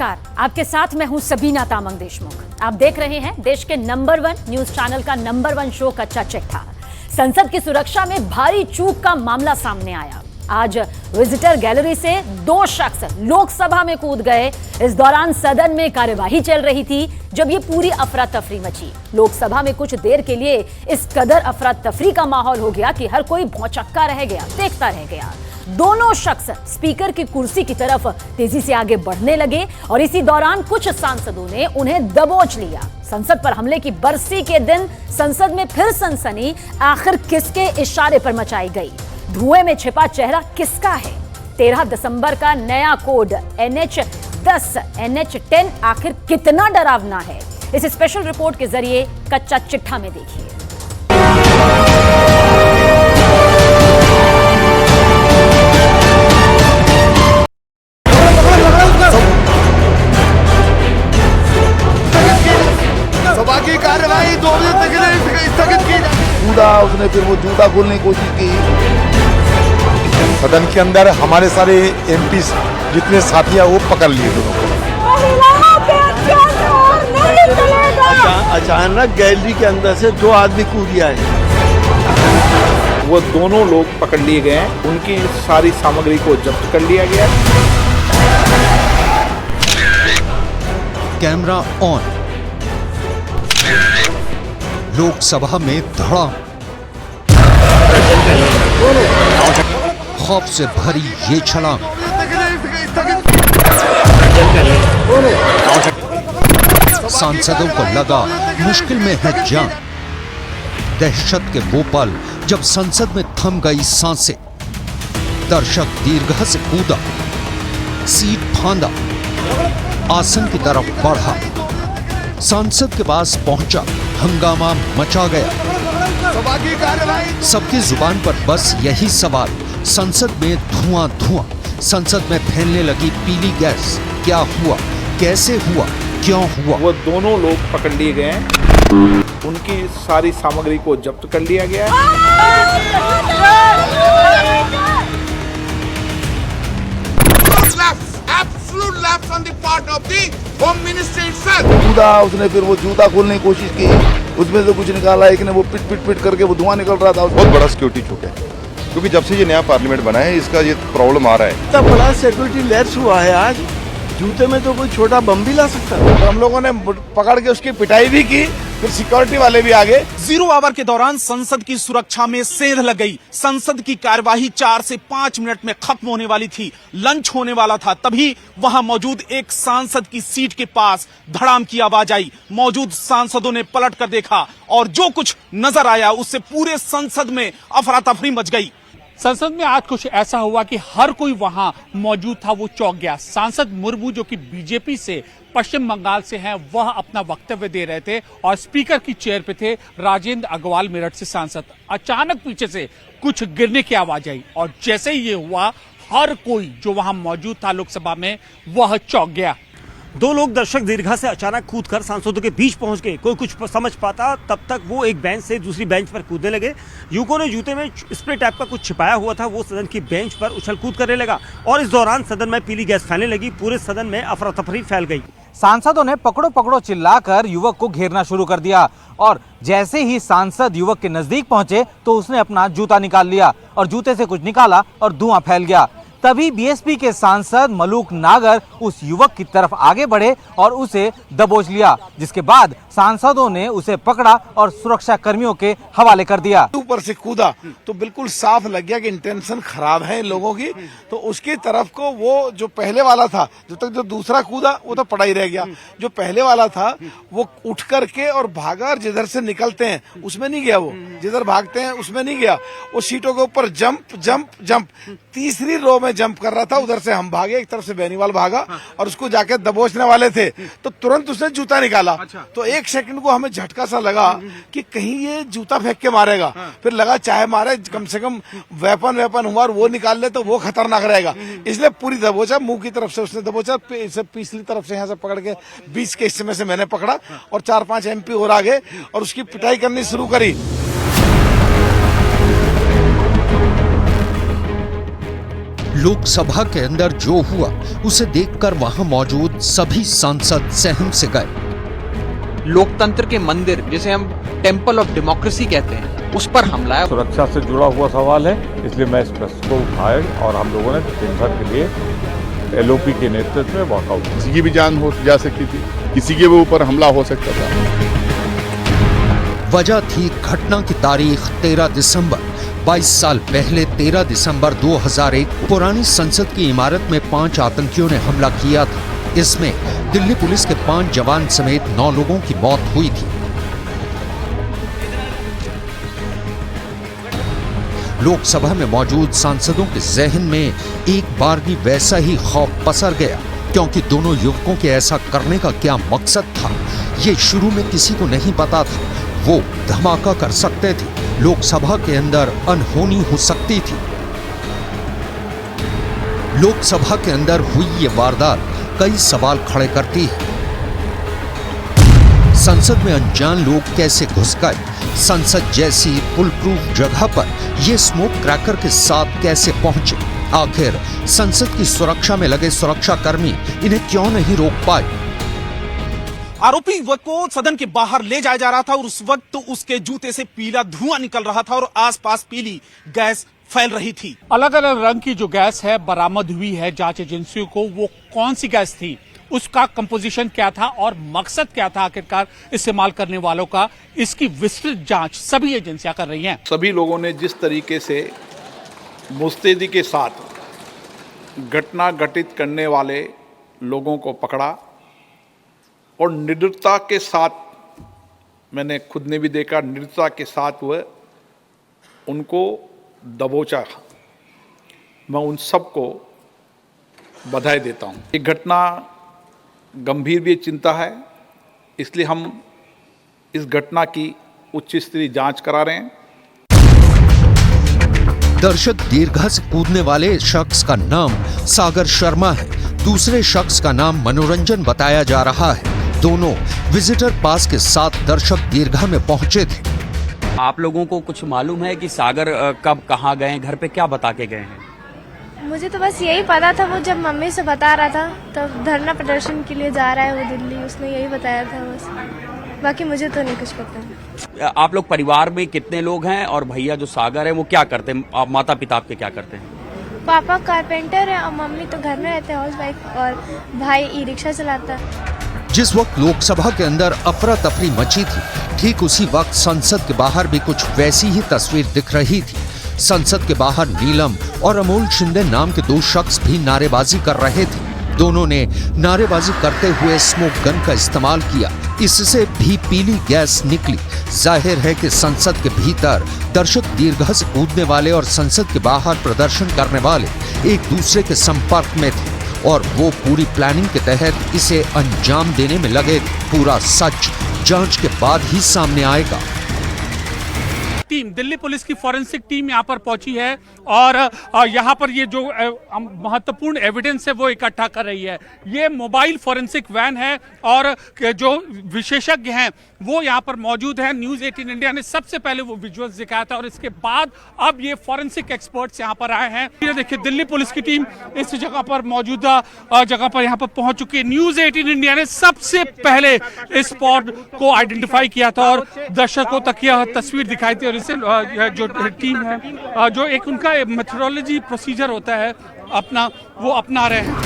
आपके साथ मैं हूं सबीना तामंग देशमुख। आप देख रहे हैं देश के नंबर 1 न्यूज चैनल का नंबर 1 शो कच्चा चिट्ठा। संसद की सुरक्षा में भारी चूक का मामला सामने आया। आज विजिटर गैलरी से 2 शख्स लोकसभा में कूद गए। इस दौरान सदन में कार्यवाही चल रही थी जब ये पूरी अफरा तफरी मची। लोकसभा में कुछ देर के लिए इस कदर अफरा तफरी का माहौल हो गया कि हर कोई भौचक्का रह गया, देखता रह गया। दोनों शख्स स्पीकर की कुर्सी की तरफ तेजी से आगे बढ़ने लगे और इसी दौरान कुछ सांसदों ने उन्हें दबोच लिया। संसद पर हमले की बरसी के दिन संसद में फिर सनसनी आखिर किसके इशारे पर मचाई गई? धुएं में छिपा चेहरा किसका है? 13 दिसंबर का नया कोड NH10 NH10 आखिर कितना डरावना है? इस स्पेशल रिपोर्ट के जरिए कच्चा चिट्ठा में देखिए। सभा की कार्यवाही 2 बजे तक स्थगित की। उसने फिर वो जूता खोलने की कोशिश की। सदन के अंदर हमारे सारे MP जितने साथी हैं वो पकड़ लिए दोनों को। अचानक गैलरी के अंदर से 2 आदमी कूद आए। वो दोनों लोग पकड़ लिए गए हैं। उनकी सारी सामग्री को जब्त कर लिया गया। Camera on. लोकसभा में धड़ाम, खौफ से भरी ये छलांग, सांसदों को लगा मुश्किल में है जान। दहशत के वो पल जब संसद में थम गई सांसें। दर्शक दीर्घ से कूदा, सीट फांदा, आसन की तरफ बढ़ा, सांसद के पास पहुंचा, हंगामा मचा गया। सबकी जुबान पर बस यही सवाल, संसद में धुआं धुआं, संसद में फैलने लगी पीली गैस। क्या हुआ, कैसे हुआ, क्यों हुआ? वो दोनों लोग पकड़ लिए गए हैं। उनकी सारी सामग्री को जब्त कर लिया गया है। उसने फिर वो जूता खोलने की कोशिश की। उसमें से कुछ निकाला, एक ने वो पिट करके वो धुआं निकल रहा था। बहुत बड़ा सिक्योरिटी चौक है क्योंकि जब से ये नया पार्लियामेंट बना है इसका ये प्रॉब्लम आ रहा है। इतना बड़ा सिक्योरिटी लैप्स हुआ है आज। जूते में तो कोई छोटा बम भी ला सकता है। तो हम लोगों ने पकड़ के उसकी पिटाई भी की, फिर सिक्योरिटी वाले भी आ गए। 0 आवर के दौरान संसद की सुरक्षा में सेंध लग गई। संसद की कार्यवाही 4 से 5 मिनट में खत्म होने वाली थी। लंच होने वाला था, तभी वहां मौजूद एक सांसद की सीट के पास धड़ाम की आवाज आई। मौजूद सांसदों ने पलट कर देखा और जो कुछ नजर आया उससे पूरे संसद में अफरा तफरी मच गई। संसद में आज कुछ ऐसा हुआ कि हर कोई वहां मौजूद था वो चौंक गया। सांसद मुर्मू जो कि बीजेपी से पश्चिम बंगाल से हैं, वह अपना वक्तव्य दे रहे थे और स्पीकर की चेयर पे थे राजेंद्र अग्रवाल मेरठ से सांसद। अचानक पीछे से कुछ गिरने की आवाज आई और जैसे ही ये हुआ, हर कोई जो वहां मौजूद था लोकसभा में वह चौंक गया। 2 लोग दर्शक दीर्घा से अचानक कूदकर सांसदों के बीच पहुंच गए। कोई कुछ समझ पाता तब तक वो एक बेंच से दूसरी बेंच पर कूदने लगे। युवकों ने जूते में स्प्रे टाइप का कुछ छिपाया हुआ था, वो सदन की बेंच पर उछल कूद करने लगा और इस दौरान सदन में पीली गैस फैलने लगी। पूरे सदन में अफरा तफरी फैल गई। सांसदों ने पकड़ो पकड़ो चिल्लाकर युवक को घेरना शुरू कर दिया और जैसे ही सांसद युवक के नजदीक पहुंचे तो उसने अपना जूता निकाल लिया और जूते से कुछ निकाला और धुआं फैल गया। तभी बीएसपी के सांसद मलूक नागर उस युवक की तरफ आगे बढ़े और उसे दबोच लिया, जिसके बाद सांसदों ने उसे पकड़ा और सुरक्षा कर्मियों के हवाले कर दिया। ऊपर से कूदा तो बिल्कुल साफ लग गया कि इंटेंशन खराब है इन लोगों की। तो उसकी तरफ को वो जो पहले वाला था, जब तक जो दूसरा कूदा वो तो पड़ा ही रह गया। जो पहले वाला था वो उठ करके और भागा और जिधर से निकलते हैं उसमें नहीं गया, वो जिधर भागते हैं उसमें नहीं गया। वो सीटों के ऊपर जंप जंप जंप, तीसरी रो में जंप कर रहा था। उधर से हम भागे, एक तरफ से बेनीवाल भागा और उसको जाके दबोचने वाले थे तो तुरंत उसने जूता निकाला। तो 1 सेकंड को हमें झटका सा लगा कि कहीं ये जूता फेंक के मारेगा। फिर लगा चाहे मारे, कम से कम वेपन हुआ और वो निकाल ले तो वो खतरनाक रहेगा, इसलिए पूरी दबोचा। मुंह की तरफ से उसने दबोचा, पिछली तरफ से यहाँ से पकड़ के बीच के हिस्से में से मैंने पकड़ा और 4-5 MP और आ गए और उसकी पिटाई करनी शुरू करी। लोकसभा के अंदर जो हुआ उसे देखकर वहां मौजूद सभी सांसद सहम से गए। लोकतंत्र के मंदिर, जिसे हम टेंपल ऑफ डेमोक्रेसी कहते हैं, उस पर हमला है। सुरक्षा से जुड़ा हुआ सवाल है, इसलिए मैं इस प्रश्न को उठाए और हम लोगों ने दिन भर के लिए एलओपी के नेतृत्व में वॉकआउट। किसी की भी जान हो जा सकती थी, किसी के भी ऊपर हमला हो सकता था। वजह थी घटना की तारीख 13 दिसंबर। 22 साल पहले 13 दिसंबर 2001 पुरानी संसद की इमारत में 5 आतंकियों ने हमला किया था। इसमें दिल्ली पुलिस के 5 जवान समेत 9 लोगों की मौत हुई थी। लोकसभा में मौजूद सांसदों के जहन में एक बार भी वैसा ही खौफ पसर गया, क्योंकि दोनों युवकों के ऐसा करने का क्या मकसद था, ये शुरू में किसी को नहीं पता था। वो धमाका कर सकते थे, लोकसभा के अंदर अनहोनी हो सकती थी। लोकसभा के अंदर हुई ये वारदात कई सवाल खड़े करती है। संसद में अनजान लोग कैसे घुस गए? संसद जैसी फुलप्रूफ जगह पर ये स्मोक क्रैकर के साथ कैसे पहुंचे? आखिर संसद की सुरक्षा में लगे सुरक्षाकर्मी इन्हें क्यों नहीं रोक पाए? आरोपी युवक को सदन के बाहर ले जाया जा रहा था और उस वक्त उसके जूते से पीला धुआं निकल रहा था और आसपास पीली गैस फैल रही थी। अलग अलग रंग की जो गैस है बरामद हुई है जांच एजेंसियों को, वो कौन सी गैस थी, उसका कंपोजिशन क्या था और मकसद क्या था आखिरकार इस्तेमाल करने वालों का, इसकी विस्तृत जांच सभी एजेंसियां कर रही हैं। सभी लोगों ने जिस तरीके से मुस्तैदी के साथ घटना घटित करने वाले लोगों को पकड़ा और निर्दयता के साथ, मैंने खुद ने भी देखा, निर्दयता के साथ वह उनको दबोचा, मैं उन सबको बधाई देता हूं। ये घटना गंभीर भी चिंता है, इसलिए हम इस घटना की उच्च स्तरीय जांच करा रहे हैं। दर्शक दीर्घा से कूदने वाले शख्स का नाम सागर शर्मा है, दूसरे शख्स का नाम मनोरंजन बताया जा रहा है। दोनों विजिटर पास के साथ दर्शक दीर्घा में पहुंचे थे। आप लोगों को कुछ मालूम है कि सागर कब कहाँ गए, घर पे क्या बता के गए हैं? मुझे तो बस यही पता था, वो जब मम्मी से बता रहा था तब धरना प्रदर्शन के लिए जा रहा है वो दिल्ली, उसने यही बताया था बस, बाकी मुझे तो नहीं कुछ पता। आप लोग परिवार में कितने लोग हैं और भैया जो सागर है वो क्या करते हैं? आप माता पिता आपके क्या करते हैं? पापा कारपेंटर है और मम्मी तो घर में रहते हैं हाउस वाइफ, और भाई ई रिक्शा चलाता है। जिस वक्त लोकसभा के अंदर अफरा तफरी मची थी, ठीक उसी वक्त संसद के बाहर भी कुछ वैसी ही तस्वीर दिख रही थी। संसद के बाहर नीलम और अमोल शिंदे नाम के 2 शख्स भी नारेबाजी कर रहे थे। दोनों ने नारेबाजी करते हुए स्मोक गन का इस्तेमाल किया, इससे भी पीली गैस निकली। जाहिर है कि संसद के भीतर दर्शक दीर्घा से कूदने वाले और संसद के बाहर प्रदर्शन करने वाले एक दूसरे के संपर्क में थे और वो पूरी प्लानिंग के तहत इसे अंजाम देने में लगे थे। पूरा सच जांच के बाद ही सामने आएगा। टीम, दिल्ली पुलिस की फॉरेंसिक टीम यहाँ पर पहुंची है और यहाँ पर ये जो महत्वपूर्ण एविडेंस है वो इकट्ठा कर रही है। ये मोबाइल फॉरेंसिक वैन है और जो विशेषज्ञ हैं वो यहाँ पर मौजूद हैं। न्यूज़ 18 इंडिया ने सबसे पहले वो विजुअल्स दिखाया था और इसके बाद अब ये फॉरेंसिक एक्सपर्ट्स यहाँ पर आए हैं। ये देखिए दिल्ली पुलिस की टीम इस जगह पर मौजूदा जगह पर यहाँ पर पहुंच चुकी है। न्यूज़ 18 इंडिया ने सबसे पहले इस स्पॉट को आइडेंटिफाई किया था और दर्शकों तक यह तस्वीर दिखाई थी और इसे जो टीम है, जो एक उनका मेथोडोलॉजी प्रोसीजर होता है अपना, वो अपना रहे हैं।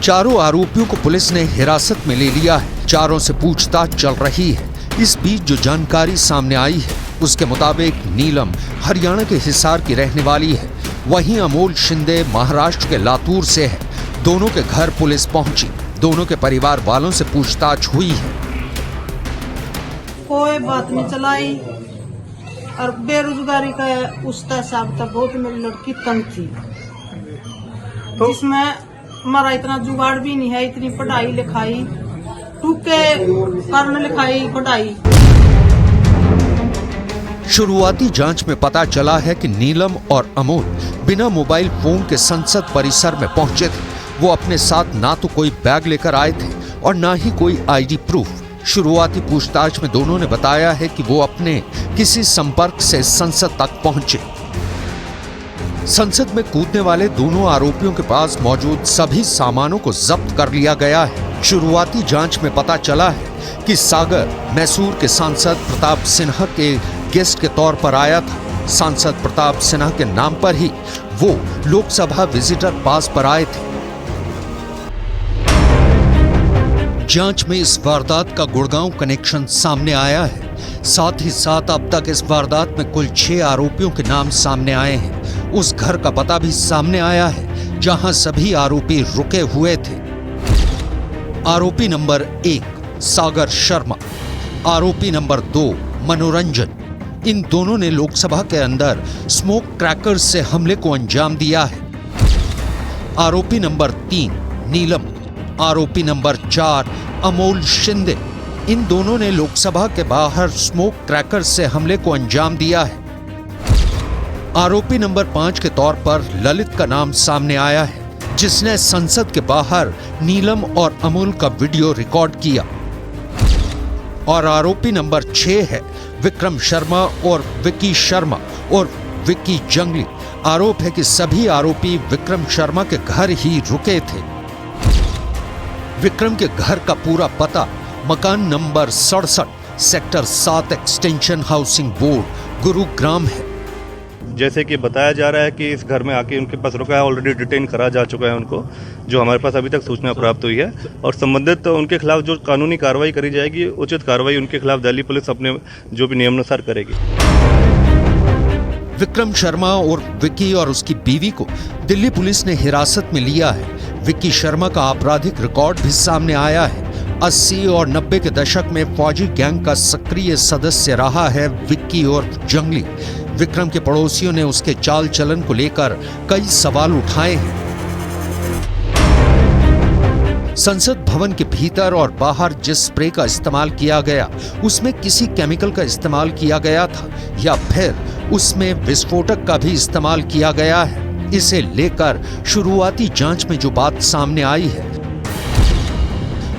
चारों आरोपियों को पुलिस ने हिरासत में ले लिया है, चारों से पूछताछ चल रही है। इस बीच जो जानकारी सामने आई है उसके मुताबिक नीलम हरियाणा के हिसार की रहने वाली है, वहीं अमोल शिंदे महाराष्ट्र के लातूर से है। दोनों के घर पुलिस पहुंची, दोनों के परिवार वालों से पूछताछ हुई है। कोई बात नहीं चलाई और बेरोजगारी का उसका हिसाब था, बहुत मेरी लड़की तंग थी, जिसमें हमारा इतना जुगाड़ भी नहीं है, इतनी पढ़ाई लिखाई टूके कारण लिखाई पढ़ाई। शुरुआती जांच में पता चला है कि नीलम और अमोल बिना मोबाइल फोन के संसद परिसर में पहुंचे थे। वो अपने साथ ना तो कोई बैग लेकर आए थे और ना ही कोई आईडी प्रूफ। शुरुआती पूछताछ में दोनों ने बताया है कि वो अपने किसी संपर्क से संसद तक पहुंचे। संसद में कूदने वाले दोनों आरोपियों के पास मौजूद सभी सामानों को जब्त कर लिया गया है। शुरुआती जांच में पता चला है कि सागर मैसूर के सांसद प्रताप सिन्हा के गेस्ट के तौर पर आया था। सांसद प्रताप सिन्हा के नाम पर ही वो लोकसभा विजिटर पास पर आए थे। जांच में इस वारदात का गुड़गांव कनेक्शन सामने आया है। साथ ही साथ अब तक इस वारदात में कुल 6 आरोपियों के नाम सामने आए हैं। उस घर का पता भी सामने आया है जहां सभी आरोपी रुके हुए थे। आरोपी नंबर 1 सागर शर्मा, आरोपी नंबर 2 मनोरंजन। इन दोनों ने लोकसभा के अंदर स्मोक क्रैकर्स से हमले को अंजाम दिया है। आरोपी नंबर 3 नीलम, आरोपी नंबर 4 अमोल शिंदे। इन दोनों ने लोकसभा के बाहर स्मोक क्रैकर्स से हमले को अंजाम दिया है। आरोपी नंबर 5 के तौर पर ललित का नाम सामने आया है, जिसने संसद के बाहर नीलम और अमोल का वीडियो रिकॉर्ड किया। और आरोपी नंबर 6 है विक्रम शर्मा और विक्की शर्मा और विक्की जंगली। आरोप है कि सभी आरोपी विक्रम शर्मा के घर ही रुके थे। विक्रम के घर का पूरा पता मकान number 67 sector 7 extension housing board Gurugram है। जैसे कि बताया जा रहा है कि इस घर में आके उनके पास रुका है, ऑलरेडी डिटेन करा जा चुका है उनको, जो हमारे पास अभी तक सूचना प्राप्त हुई है। और संबंधित उनके खिलाफ जो कानूनी कार्रवाई करी जाएगी, उचित कार्रवाई उनके खिलाफ दिल्ली पुलिस अपने जो भी नियमानुसार करेगी। विक्रम शर्मा और विक्की और उसकी बीवी को दिल्ली पुलिस ने हिरासत में लिया है। विक्की शर्मा का आपराधिक रिकॉर्ड भी सामने आया है। 80 और 90 के दशक में फौजी गैंग का सक्रिय सदस्य रहा है विक्की और जंगली। विक्रम के पड़ोसियों ने उसके चाल चलन को लेकर कई सवाल उठाए हैं। संसद भवन के भीतर और बाहर जिस स्प्रे का इस्तेमाल किया गया, उसमें किसी केमिकल का इस्तेमाल किया गया था या फिर उसमें विस्फोटक का भी इस्तेमाल किया गया है। इसे लेकर शुरुआती जांच में जो बात सामने आई है,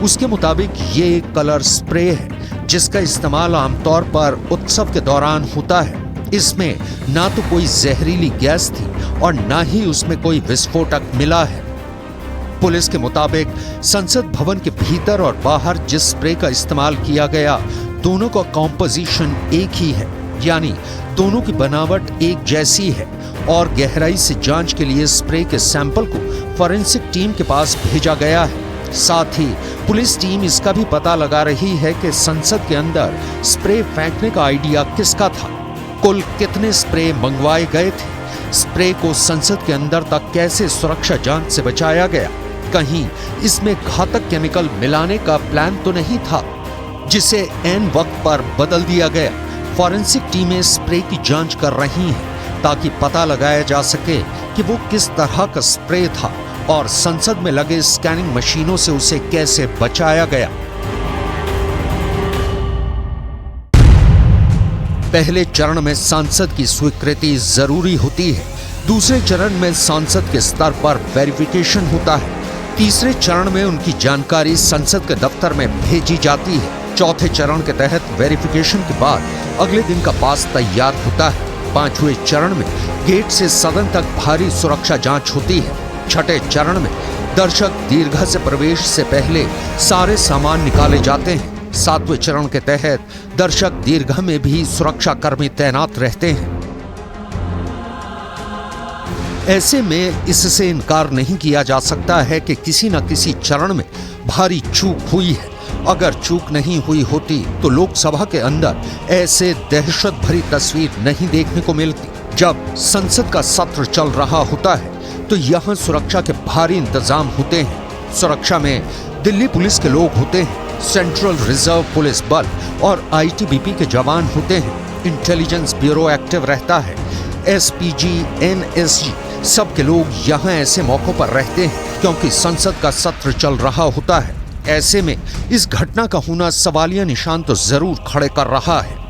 उसके मुताबिक ये एक कलर स्प्रे है जिसका इस्तेमाल आमतौर पर उत्सव के दौरान होता है। इसमें ना तो कोई जहरीली गैस थी और ना ही उसमें कोई विस्फोटक मिला है। पुलिस के मुताबिक संसद भवन के भीतर और बाहर जिस स्प्रे का इस्तेमाल किया गया, दोनों का कॉम्पोजिशन एक ही है, यानी दोनों की बनावट एक जैसी है। और गहराई से जांच के लिए स्प्रे के सैंपल को फॉरेंसिक टीम के पास भेजा गया है। साथ ही पुलिस टीम इसका भी पता लगा रही है कि संसद के अंदर स्प्रे फेंकने का आइडिया किसका था, कुल कितने स्प्रे मंगवाए गए थे, स्प्रे को संसद के अंदर तक कैसे सुरक्षा जांच से बचाया गया, कहीं इसमें घातक केमिकल मिलाने का प्लान तो नहीं था जिसे ऐन वक्त पर बदल दिया गया। फॉरेंसिक टीमें स्प्रे की जांच कर रही हैं ताकि पता लगाया जा सके कि वो किस तरह का स्प्रे था और संसद में लगे स्कैनिंग मशीनों से उसे कैसे बचाया गया। पहले चरण में सांसद की स्वीकृति जरूरी होती है, दूसरे चरण में सांसद के स्तर पर वेरिफिकेशन होता है, तीसरे चरण में उनकी जानकारी संसद के दफ्तर में भेजी जाती है, चौथे चरण के तहत वेरिफिकेशन के बाद अगले दिन का पास तैयार होता है, पांचवें चरण में गेट से सदन तक भारी सुरक्षा जांच होती है, छठे चरण में दर्शक दीर्घा से प्रवेश से पहले सारे सामान निकाले जाते हैं, सातवें चरण के तहत दर्शक दीर्घा में भी सुरक्षा कर्मी तैनात रहते हैं। ऐसे में इससे इनकार नहीं किया जा सकता है कि किसी न किसी चरण में भारी चूक हुई है। अगर चूक नहीं हुई होती तो लोकसभा के अंदर ऐसे दहशत भरी तस्वीर नहीं देखने को मिलती। जब संसद का सत्र चल रहा होता है तो यहाँ सुरक्षा के भारी इंतजाम होते हैं। सुरक्षा में दिल्ली पुलिस के लोग होते हैं, सेंट्रल रिजर्व पुलिस बल और आईटीबीपी के जवान होते हैं, इंटेलिजेंस ब्यूरो एक्टिव रहता है, एसपीजी, एनएसजी सब के लोग यहाँ ऐसे मौकों पर रहते हैं क्योंकि संसद का सत्र चल रहा होता है। ऐसे में इस घटना का होना सवालिया निशान तो जरूर खड़े कर रहा है।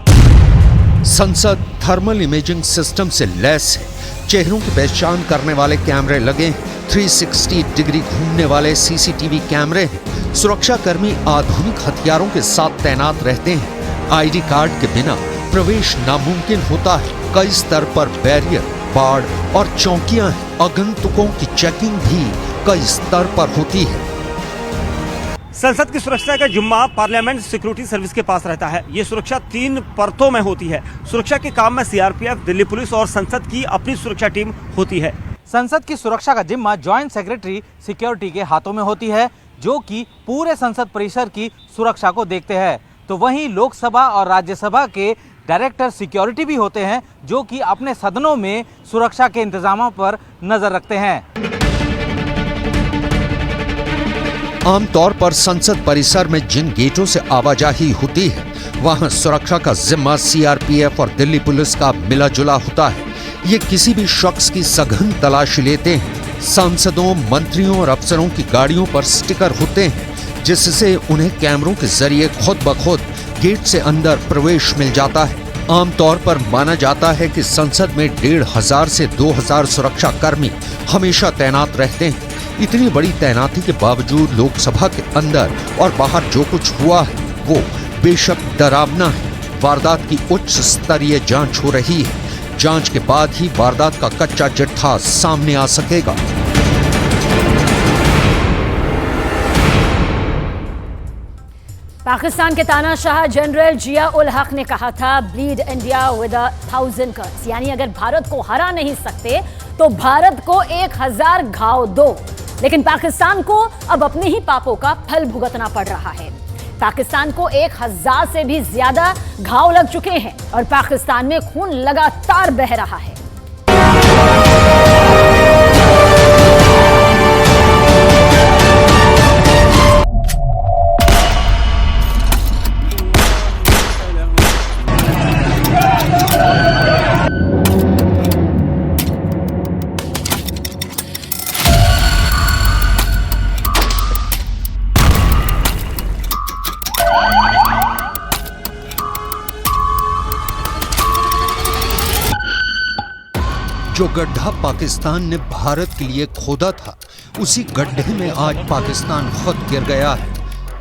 संसद थर्मल इमेजिंग सिस्टम से लैस है, चेहरों की पहचान करने वाले कैमरे लगे हैं, 360 डिग्री घूमने वाले सीसीटीवी कैमरे हैं, सुरक्षा कर्मी आधुनिक हथियारों के साथ तैनात रहते हैं। आईडी कार्ड के बिना प्रवेश नामुमकिन होता है, कई स्तर पर बैरियर बाड़ और चौकियां हैं। आगंतुकों की चेकिंग भी कई स्तर पर होती है। संसद की सुरक्षा का जिम्मा पार्लियामेंट सिक्योरिटी सर्विस के पास रहता है। ये सुरक्षा 3 परतों में होती है। सुरक्षा के काम में सीआरपीएफ, दिल्ली पुलिस और संसद की अपनी सुरक्षा टीम होती है। संसद की सुरक्षा का जिम्मा जॉइंट सेक्रेटरी सिक्योरिटी के हाथों में होती है, जो कि पूरे संसद परिसर की सुरक्षा को देखते हैं। तो वहीं लोकसभा और राज्यसभा के डायरेक्टर सिक्योरिटी भी होते हैं, जो कि अपने सदनों में सुरक्षा के इंतजामों पर नजर रखते हैं। आमतौर पर संसद परिसर में जिन गेटों से आवाजाही होती है, वहां सुरक्षा का जिम्मा सीआरपीएफ और दिल्ली पुलिस का मिला जुला होता है। ये किसी भी शख्स की सघन तलाशी लेते हैं। सांसदों, मंत्रियों और अफसरों की गाड़ियों पर स्टिकर होते हैं, जिससे उन्हें कैमरों के जरिए खुद ब खुद गेट से अंदर प्रवेश मिल जाता है। आमतौर पर माना जाता है कि संसद में 1500 से 2000 सुरक्षा कर्मी हमेशा तैनात रहते हैं। इतनी बड़ी तैनाती के बावजूद लोकसभा के अंदर और बाहर जो कुछ हुआ है वो बेशक डरावना है। वारदात की उच्च स्तरीय जांच हो रही है। जांच के बाद ही वारदात का कच्चा चिट्ठा सामने आ सकेगा। पाकिस्तान के तानाशाह जनरल जिया उल हक ने कहा था, ब्लीड इंडिया विद 1000 कट्स, यानी अगर भारत को हरा नहीं सकते तो भारत को 1000 घाव दो। लेकिन पाकिस्तान को अब अपने ही पापों का फल भुगतना पड़ रहा है। पाकिस्तान को 1000 से भी ज्यादा घाव लग चुके हैं और पाकिस्तान में खून लगातार बह रहा है। जो गड्ढा पाकिस्तान ने भारत के लिए खोदा था, उसी गड्ढे में आज पाकिस्तान खुद गिर गया है।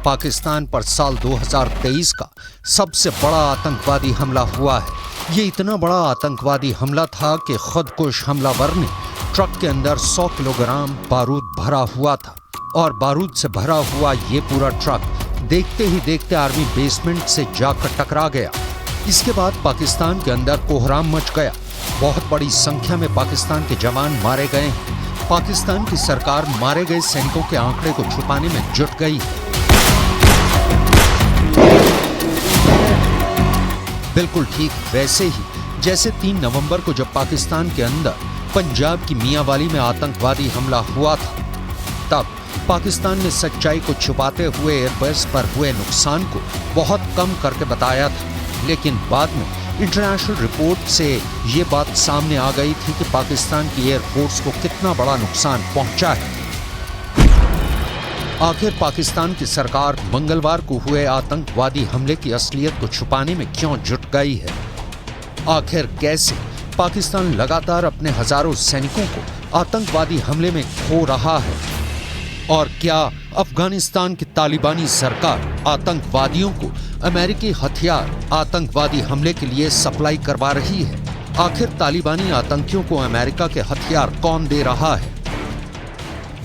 पाकिस्तान पर साल 2023 का सबसे बड़ा आतंकवादी हमला हुआ है। ये इतना बड़ा आतंकवादी हमला था कि खुदकुश हमलावर ने ट्रक के अंदर 100 किलोग्राम बारूद भरा हुआ था और बारूद से भरा हुआ ये पूरा ट्रक देखते ही देखते आर्मी बेसमेंट से जाकर टकरा गया। इसके बाद पाकिस्तान के अंदर कोहराम मच गया। बहुत बड़ी संख्या में पाकिस्तान के जवान मारे गए हैं। पाकिस्तान की सरकार मारे गए सैनिकों के आंकड़े को छुपाने में जुट गई। बिल्कुल ठीक वैसे ही जैसे 3 नवंबर को जब पाकिस्तान के अंदर पंजाब की मियांवाली में आतंकवादी हमला हुआ था, तब पाकिस्तान ने सच्चाई को छुपाते हुए एयरबेस पर हुए नुकसान को बहुत कम करके बताया था। लेकिन बाद में इंटरनेशनल रिपोर्ट से ये बात सामने आ गई थी कि पाकिस्तान की एयरफोर्स को कितना बड़ा नुकसान पहुंचा है। आखिर पाकिस्तान की सरकार मंगलवार को हुए आतंकवादी हमले की असलियत को छुपाने में क्यों जुट गई है? आखिर कैसे पाकिस्तान लगातार अपने हजारों सैनिकों को आतंकवादी हमले में खो रहा है? और क्या अफगानिस्तान की तालिबानी सरकार आतंकवादियों को अमेरिकी हथियार आतंकवादी हमले के लिए सप्लाई करवा रही है? आखिर तालिबानी आतंकियों को अमेरिका के हथियार कौन दे रहा है?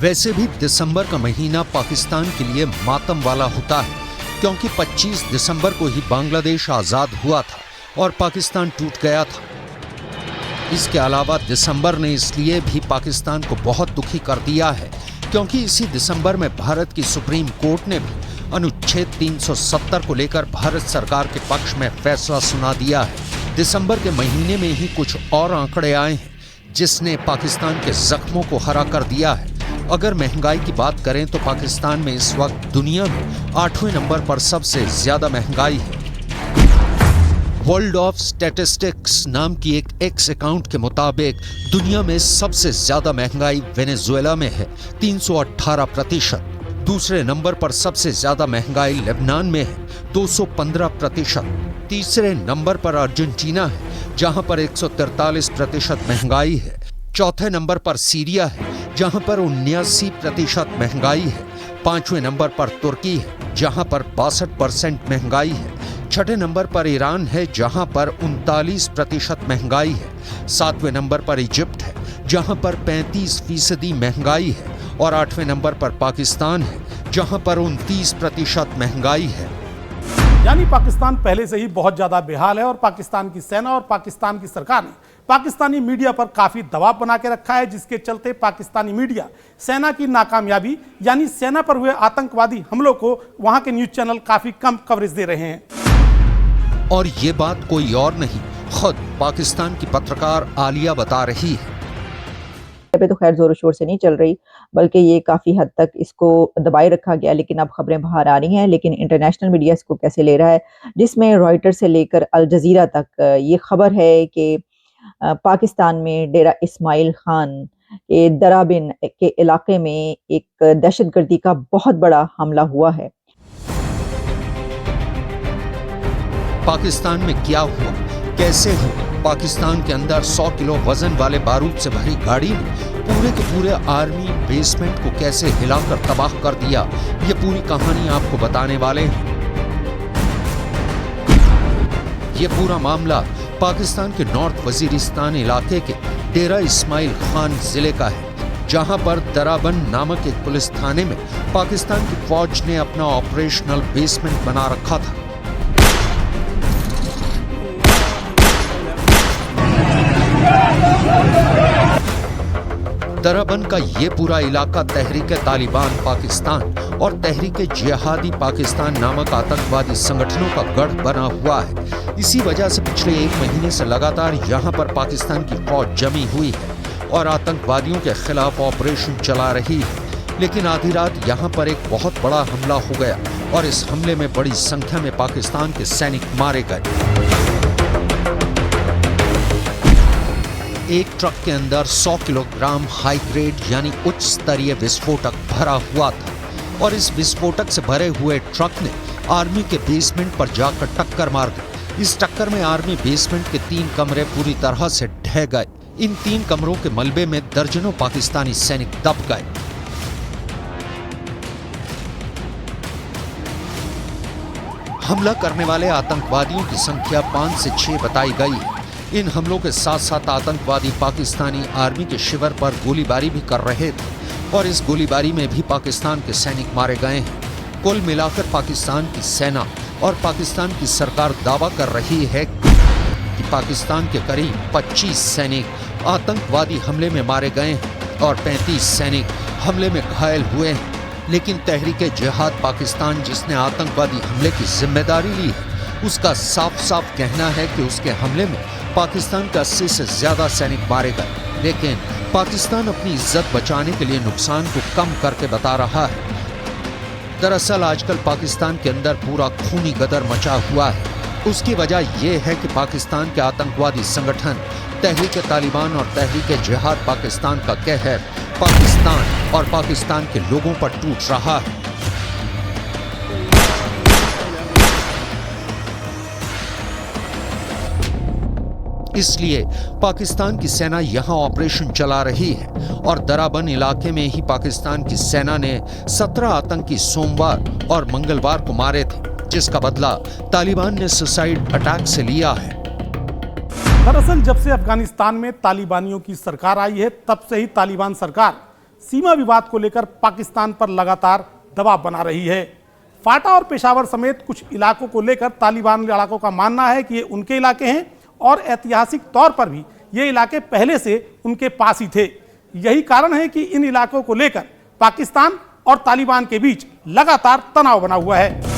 वैसे भी दिसंबर का महीना पाकिस्तान के लिए मातम वाला होता है, क्योंकि 25 दिसंबर को ही बांग्लादेश आजाद हुआ था और पाकिस्तान टूट गया था। इसके अलावा दिसंबर ने इसलिए भी पाकिस्तान को बहुत दुखी कर दिया है क्योंकि इसी दिसंबर में भारत की सुप्रीम कोर्ट ने भी अनुच्छेद 370 को लेकर भारत सरकार के पक्ष में फैसला सुना दिया है। दिसंबर के महीने में ही कुछ और आंकड़े आए हैं जिसने पाकिस्तान के जख्मों को हरा कर दिया है। अगर महंगाई की बात करें तो पाकिस्तान में इस वक्त दुनिया में 8वें नंबर पर सबसे ज्यादा महंगाई है। वर्ल्ड ऑफ स्टैटिस्टिक्स नाम की एक एक्स अकाउंट के मुताबिक दुनिया में सबसे ज्यादा महंगाई वेनेजुएला में है 318%। दूसरे नंबर पर सबसे ज्यादा महंगाई लेबनान में है 215%। तीसरे नंबर पर अर्जेंटीना है जहां पर 143% महंगाई है। चौथे नंबर पर सीरिया है जहां पर 79% महंगाई है। 5वें नंबर पर तुर्की है जहां पर 62% महंगाई है। छठे नंबर पर ईरान है, जहां पर 39% महंगाई है। 7वें नंबर पर इजिप्ट है, जहां पर 35% महंगाई है। और 8वें नंबर पर पाकिस्तान है, जहां पर 29% महंगाई है। यानी पाकिस्तान पहले से ही बहुत ज्यादा बेहाल है और पाकिस्तान की सेना और पाकिस्तान की सरकार ने पाकिस्तानी मीडिया पर काफी दबाव बना के रखा है, जिसके चलते पाकिस्तानी मीडिया सेना की नाकामयाबी यानी सेना पर हुए आतंकवादी हमलों को वहां के न्यूज चैनल काफी कम कवरेज दे रहे हैं। और ये बात कोई और नहीं, खुद पाकिस्तान की पत्रकार आलिया बता रही है। पे तो खैर जोरों शोर से नहीं चल रही, बल्कि ये काफ़ी हद तक इसको दबाए रखा गया, लेकिन अब खबरें बाहर आ रही हैं। लेकिन इंटरनेशनल मीडिया इसको कैसे ले रहा है, जिसमें रॉयटर से लेकर अल जजीरा तक ये खबर है कि पाकिस्तान में डेरा इस्माइल खान के दराबिन के इलाके में एक दहशतगर्दी का बहुत बड़ा हमला हुआ है। पाकिस्तान में क्या हुआ, कैसे हुआ? पाकिस्तान के अंदर 100 किलो वजन वाले बारूद से भरी गाड़ी ने पूरे के पूरे आर्मी बेसमेंट को कैसे हिलाकर तबाह कर दिया, ये पूरी कहानी आपको बताने वाले हैं। ये पूरा मामला पाकिस्तान के नॉर्थ वजीरिस्तान इलाके के डेरा इस्माइल खान जिले का है, जहां पर दराबन नामक एक पुलिस थाने में पाकिस्तान की फौज ने अपना ऑपरेशनल बेसमेंट बना रखा था। दराबन का ये पूरा इलाका तहरीक तालिबान पाकिस्तान और तहरीक जिहादी पाकिस्तान नामक आतंकवादी संगठनों का गढ़ बना हुआ है। इसी वजह से पिछले 1 महीने से लगातार यहाँ पर पाकिस्तान की फौज जमी हुई है और आतंकवादियों के खिलाफ ऑपरेशन चला रही है। लेकिन आधी रात यहाँ पर एक बहुत बड़ा हमला हो गया और इस हमले में बड़ी संख्या में पाकिस्तान के सैनिक मारे गए। एक ट्रक के अंदर 100 किलोग्राम हाई ग्रेड यानी उच्च स्तरीय विस्फोटक भरा हुआ था और इस विस्फोटक से भरे हुए ट्रक ने आर्मी के बेसमेंट पर जाकर टक्कर मार दी। इस टक्कर में आर्मी बेसमेंट के 3 कमरे पूरी तरह से ढह गए। इन 3 कमरों के मलबे में दर्जनों पाकिस्तानी सैनिक दब गए। हमला करने वाले आतंकवादियों की संख्या 5 से 6 बताई गई है। इन हमलों के साथ साथ आतंकवादी पाकिस्तानी आर्मी के शिविर पर गोलीबारी भी कर रहे थे और इस गोलीबारी में भी पाकिस्तान के सैनिक मारे गए हैं। कुल मिलाकर पाकिस्तान की सेना और पाकिस्तान की सरकार दावा कर रही है कि पाकिस्तान के करीब 25 सैनिक आतंकवादी हमले में मारे गए हैं और 35 सैनिक हमले में घायल हुए हैं। लेकिन तहरीक जिहाद पाकिस्तान, जिसने आतंकवादी हमले की जिम्मेदारी ली है, उसका साफ साफ कहना है कि उसके हमले में पाकिस्तान के 80 से ज्यादा सैनिक मारे गए। लेकिन पाकिस्तान अपनी इज्जत बचाने के लिए नुकसान को कम करके बता रहा है। दरअसल आजकल पाकिस्तान के अंदर पूरा खूनी गदर मचा हुआ है। उसकी वजह यह है कि पाकिस्तान के आतंकवादी संगठन तहरीक तालिबान और तहरीक जिहाद पाकिस्तान का कहर पाकिस्तान और पाकिस्तान के लोगों पर टूट रहा है। इसलिए पाकिस्तान की सेना यहां ऑपरेशन चला रही है और दराबन इलाके में ही पाकिस्तान की सेना ने 17 आतंकी सोमवार और मंगलवार को मारे थे, जिसका बदला तालिबान ने सुसाइड अटैक से लिया है। दरअसल जब से अफगानिस्तान में तालिबानियों की सरकार आई है, तब से ही तालिबान सरकार सीमा विवाद को लेकर पाकिस्तान पर लगातार दबाव बना रही है। फाटा और पेशावर समेत कुछ इलाकों को लेकर तालिबान लड़ाकों का मानना है कि ये उनके इलाके हैं और ऐतिहासिक तौर पर भी ये इलाके पहले से उनके पास ही थे। यही कारण है कि इन इलाकों को लेकर पाकिस्तान और तालिबान के बीच लगातार तनाव बना हुआ है।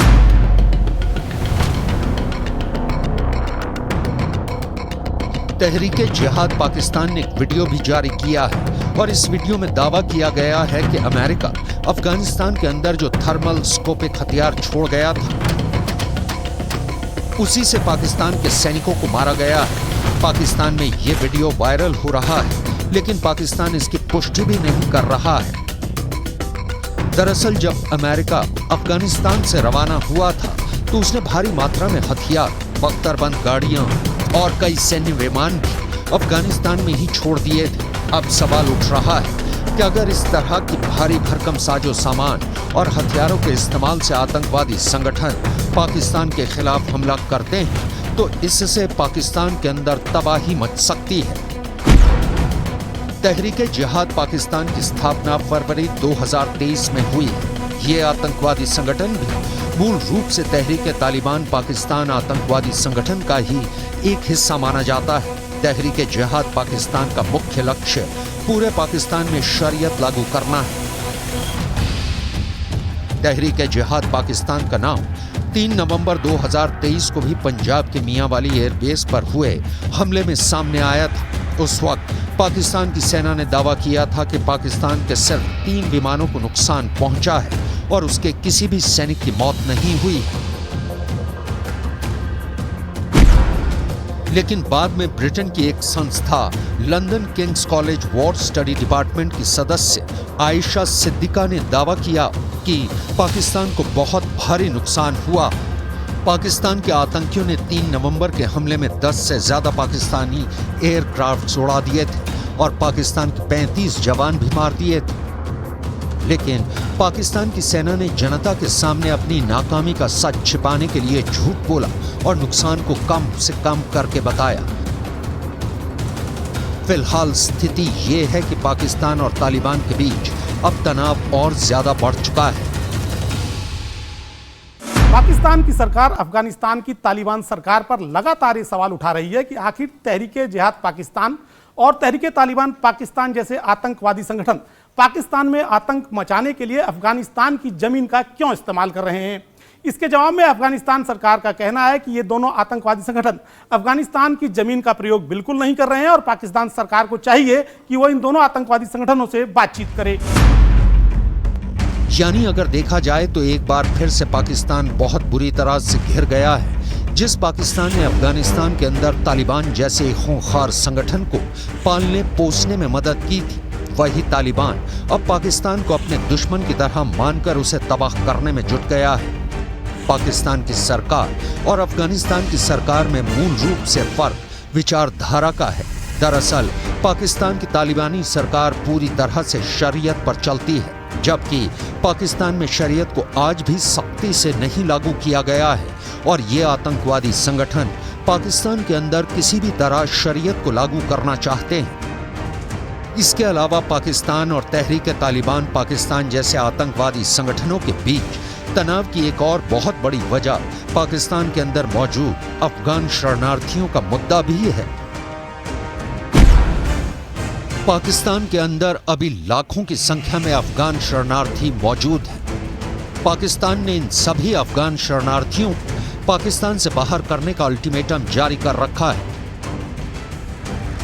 तहरीक जिहाद पाकिस्तान ने एक वीडियो भी जारी किया है और इस वीडियो में दावा किया गया है कि अमेरिका अफगानिस्तान के अंदर जो थर्मल स्कोपिक हथियार छोड़ गया था, उसी से पाकिस्तान के सैनिकों को मारा गया है। पाकिस्तान में ये वीडियो वायरल हो रहा है, लेकिन पाकिस्तान इसकी पुष्टि भी नहीं कर रहा है। दरअसल जब अमेरिका अफगानिस्तान से रवाना हुआ था, तो उसने भारी मात्रा में हथियार, बख्तरबंद गाड़ियां और कई सैन्य विमान भी अफगानिस्तान में ही छोड़ दिए थे। अब सवाल उठ रहा है कि अगर इस तरह की भारी भरकम साजो सामान और हथियारों के इस्तेमाल से आतंकवादी संगठन पाकिस्तान के खिलाफ हमला करते हैं तो इससे पाकिस्तान के अंदर तबाही मच सकती है। तहरीके जिहाद पाकिस्तान की स्थापना फरवरी 2023 में हुई है। ये आतंकवादी संगठन भी मूल रूप से तहरीके तालिबान पाकिस्तान आतंकवादी संगठन का ही एक हिस्सा माना जाता है। तहरीके जिहाद पाकिस्तान का मुख्य लक्ष्य पूरे पाकिस्तान में शरीयत लागू करना है। तहरीके जिहाद पाकिस्तान का नाम 3 नवंबर 2023 को भी पंजाब के मियांवाली एयरबेस पर हुए हमले में सामने आया था। उस वक्त पाकिस्तान की सेना ने दावा किया था कि पाकिस्तान के सिर्फ 3 विमानों को नुकसान पहुंचा है और उसके किसी भी सैनिक की मौत नहीं हुई है। लेकिन बाद में ब्रिटेन की एक संस्था London Kings college war study department की सदस्य आयशा सिद्दीका ने दावा किया कि पाकिस्तान को बहुत भारी नुकसान हुआ। पाकिस्तान के आतंकियों ने 3 नवंबर के हमले में 10 से ज्यादा पाकिस्तानी एयरक्राफ्ट उड़ा दिए थे और पाकिस्तान के 35 जवान भी मार दिए थे। लेकिन पाकिस्तान की सेना ने जनता के सामने अपनी नाकामी का सच छिपाने के लिए झूठ बोला और नुकसान को कम से कम करके बताया। फिलहाल स्थिति ये है कि पाकिस्तान और तालिबान के बीच अब तनाव और ज्यादा बढ़ चुका है। पाकिस्तान की सरकार अफगानिस्तान की तालिबान सरकार पर लगातार ये सवाल उठा रही है कि आखिर तहरीके जिहाद पाकिस्तान और तहरीके तालिबान पाकिस्तान जैसे आतंकवादी संगठन पाकिस्तान में आतंक मचाने के लिए अफगानिस्तान की जमीन का क्यों इस्तेमाल कर रहे हैं। इसके जवाब में अफगानिस्तान सरकार का कहना है कि ये दोनों आतंकवादी संगठन अफगानिस्तान की जमीन का प्रयोग बिल्कुल नहीं कर रहे हैं और पाकिस्तान सरकार को चाहिए कि वो इन दोनों आतंकवादी संगठनों से बातचीत करे। यानी अगर देखा जाए तो एक बार फिर से पाकिस्तान बहुत बुरी तरह से घिर गया है। जिस पाकिस्तान ने अफगानिस्तान के अंदर तालिबान जैसे खूंखार संगठन को पालने पोसने में मदद की थी, वही तालिबान अब पाकिस्तान को अपने दुश्मन की तरह मानकर उसे तबाह करने में जुट गया है। पाकिस्तान की सरकार और अफगानिस्तान की सरकार में मूल रूप से फर्क विचारधारा का है। दरअसल पाकिस्तान की तालिबानी सरकार पूरी तरह से शरीयत पर चलती है, जबकि पाकिस्तान में शरीयत को आज भी सख्ती से नहीं लागू किया गया है और ये आतंकवादी संगठन पाकिस्तान के अंदर किसी भी तरह शरीयत को लागू करना चाहते हैं। इसके अलावा पाकिस्तान और तहरीके तालिबान पाकिस्तान जैसे आतंकवादी संगठनों के बीच तनाव की एक और बहुत बड़ी वजह पाकिस्तान के अंदर मौजूद अफगान शरणार्थियों का मुद्दा भी है। पाकिस्तान के अंदर अभी लाखों की संख्या में अफगान शरणार्थी मौजूद हैं। पाकिस्तान ने इन सभी अफगान शरणार्थियों को पाकिस्तान से बाहर करने का अल्टीमेटम जारी कर रखा है।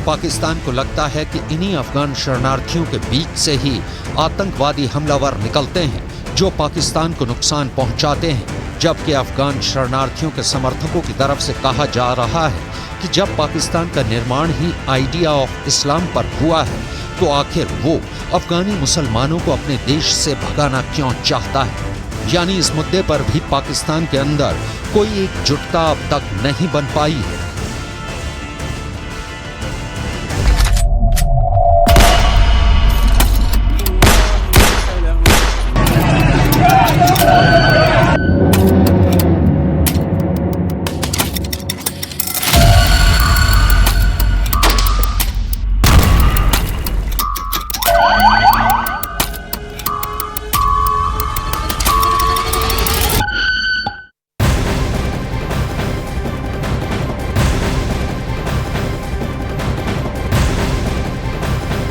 पाकिस्तान को लगता है कि इन्हीं अफगान शरणार्थियों के बीच से ही आतंकवादी हमलावर निकलते हैं जो पाकिस्तान को नुकसान पहुंचाते हैं, जबकि अफगान शरणार्थियों के समर्थकों की तरफ से कहा जा रहा है कि जब पाकिस्तान का निर्माण ही आइडिया ऑफ इस्लाम पर हुआ है तो आखिर वो अफगानी मुसलमानों को अपने देश से भगाना क्यों चाहता है। यानी इस मुद्दे पर भी पाकिस्तान के अंदर कोई एकजुटता अब तक नहीं बन पाई है।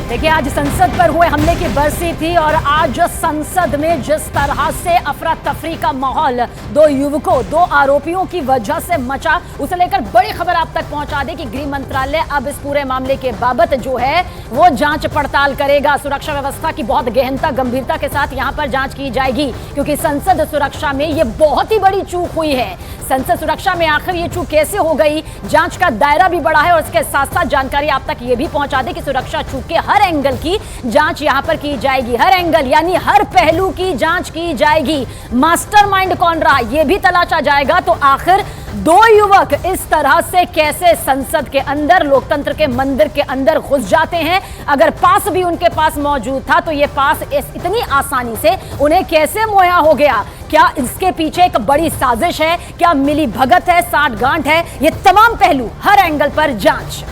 देखिए, आज संसद पर हुए हमले की बरसी थी और आज संसद में जिस तरह से अफरा तफरी का माहौल 2 युवकों 2 आरोपियों की वजह से मचा, उसे लेकर बड़ी खबर आप तक पहुंचा दे कि गृह मंत्रालय अब इस पूरे मामले के बाबत जो है वो जांच पड़ताल करेगा। सुरक्षा व्यवस्था की बहुत गहनता गंभीरता के साथ यहां पर जांच की जाएगी, क्योंकि संसद सुरक्षा में ये बहुत ही बड़ी चूक हुई है। संसद सुरक्षा में आखिर ये चूक कैसे हो गई, जांच का दायरा भी बड़ा है और इसके साथ साथ जानकारी आप तक ये भी पहुंचा दे कि सुरक्षा चूक के हर एंगल की जांच यहां पर की जाएगी। हर एंगल यानी हर पहलू की जांच की जाएगी। मास्टरमाइंड कौन रहा यह भी तलाशा जाएगा। तो आखिर दो युवक इस तरह से कैसे संसद के अंदर, लोकतंत्र के मंदिर के अंदर घुस जाते हैं? अगर पास भी उनके पास मौजूद था तो यह पास इतनी आसानी से उन्हें कैसे मुहैया हो गया? क्या इसके पीछे एक बड़ी साजिश है? क्या मिली भगत है, साठगांठ है? ये तमाम पहलू हर एंगल पर जांच।